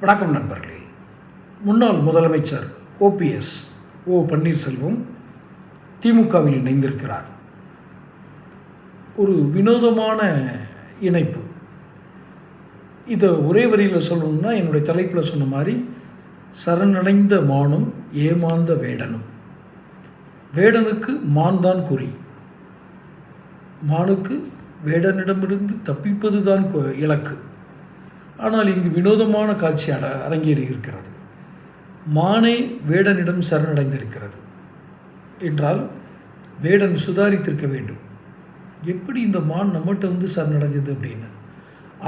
வணக்கம் நண்பர்களே. முன்னாள் முதலமைச்சர் ஓ பன்னீர்செல்வம் திமுகவில் இணைந்திருக்கிறார். ஒரு வினோதமான இணைப்பு. இதை ஒரே வரியில் சொல்லணும்னா என்னுடைய தலைப்பில் சொன்ன மாதிரி சரணடைந்த மானும் ஏமாந்த வேடனும். வேடனுக்கு மான் தான் குறி, மானுக்கு வேடனிடமிருந்து தப்பிப்பது தான் இலக்கு. ஆனால் இங்கு வினோதமான காட்சி அரங்கேறி இருக்கிறது. மானே வேடனிடம் சரணடைந்திருக்கிறது என்றால் வேடன் சுதாரித்திருக்க வேண்டும். எப்படி இந்த மான் நம்மகிட்ட வந்து சரணடைஞ்சது அப்படின்னு.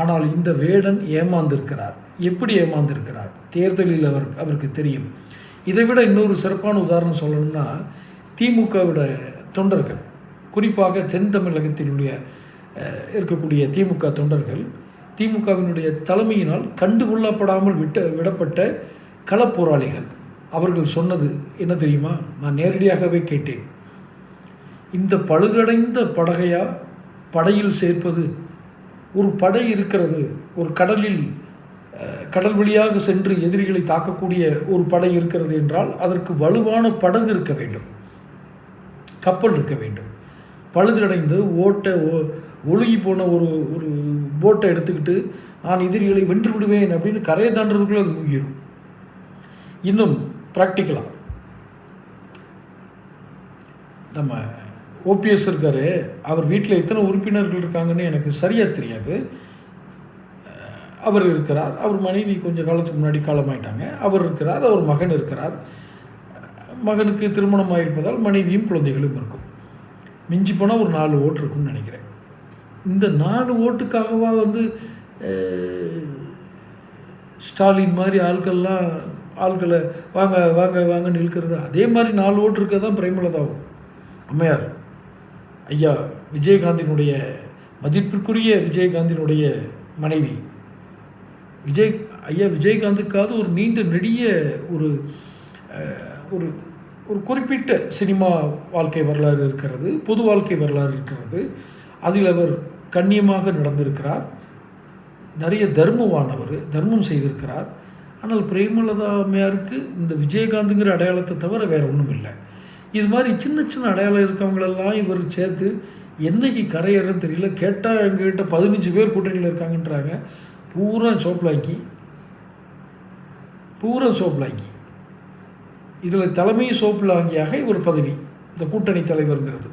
ஆனால் இந்த வேடன் ஏமாந்திருக்கிறார். எப்படி ஏமாந்திருக்கிறார்? தேர்தலில் அவருக்கு தெரியும். இதை விட இன்னொரு சிறப்பான உதாரணம் சொல்லணும்னா, திமுகவோட தொண்டர்கள், குறிப்பாக தென் தமிழகத்தினுடைய இருக்கக்கூடிய திமுக தொண்டர்கள், திமுகவினுடைய தலைமையினால் கண்டுகொள்ளப்படாமல் விடப்பட்ட களப்போராளிகள், அவர்கள் சொன்னது என்ன தெரியுமா? நான் நேரடியாகவே கேட்டேன். இந்த பழுதடைந்த படையில் சேர்ப்பது, ஒரு படை இருக்கிறது, ஒரு கடல் வழியாக சென்று எதிரிகளை தாக்கக்கூடிய ஒரு படை இருக்கிறது என்றால் அதற்கு வலுவான படகு இருக்க வேண்டும், கப்பல் இருக்க வேண்டும். பழுதடைந்து ஒழுகி போன ஒரு போட்டை எடுத்துக்கிட்டு நான் எதிரிகளை வென்று விடுவேன் அப்படின்னு கரையை தாண்டதுக்குள்ளே அது முங்கிடும். இன்னும் ப்ராக்டிக்கலாக நம்ம ஓபிஎஸ் இருக்கார். அவர் வீட்டில் எத்தனை உறுப்பினர்கள் இருக்காங்கன்னு எனக்கு சரியாக தெரியாது. அவர் இருக்கிறார், அவர் மனைவி கொஞ்சம் காலத்துக்கு முன்னாடி காலமாயிட்டாங்க. அவர் இருக்கிறார், அவர் மகன் இருக்கிறார். மகனுக்கு திருமணம் ஆகியிருப்பதால் மனைவியும் குழந்தைகளும் இருக்கும். மிஞ்சி போனால் ஒரு 4 ஓட்டு இருக்குன்னு நினைக்கிறேன். இந்த 4 ஓட்டுக்காகவா வந்து ஸ்டாலின் மாதிரி ஆட்களை வாங்க வாங்க வாங்கன்னு இழுக்கிறது? அதே மாதிரி 4 ஓட்டு இருக்க தான் பிரேமலதாவும் அம்மையார் ஐயா விஜயகாந்தினுடைய, மதிப்பிற்குரிய விஜயகாந்தினுடைய மனைவி ஐயா விஜயகாந்துக்காவது ஒரு நீண்ட நெடிய ஒரு ஒரு குறிப்பிட்ட சினிமா வாழ்க்கை வரலாறு இருக்கிறது, பொது வாழ்க்கை வரலாறு இருக்கிறது. அதில் அவர் கண்ணியமாக நடந்திருக்கிறார், நிறைய தர்மம் செய்திருக்கிறார். ஆனால் பிரேமலதா அம்மையாருக்கு இந்த விஜயகாந்துங்கிற அடையாளத்தை தவிர வேறு ஒன்றும் இல்லை. இது மாதிரி சின்ன சின்ன அடையாளம் இருக்கவங்களெல்லாம் இவர் சேர்த்து என்னைக்கு கரையறன்னு தெரியல. கேட்டால் எங்ககிட்ட 15 பேர் கூட்டணியில் இருக்காங்கன்றாங்க. பூரா சோப்லாங்கி. இதில் தலைமை சோப்லாங்கியாக ஒரு பதவி, இந்த கூட்டணி தலைவருங்கிறது.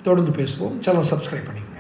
தொடர்ந்து பேசுவோம். சேனல் சப்ஸ்கிரைப் பண்ணிக்கோங்க.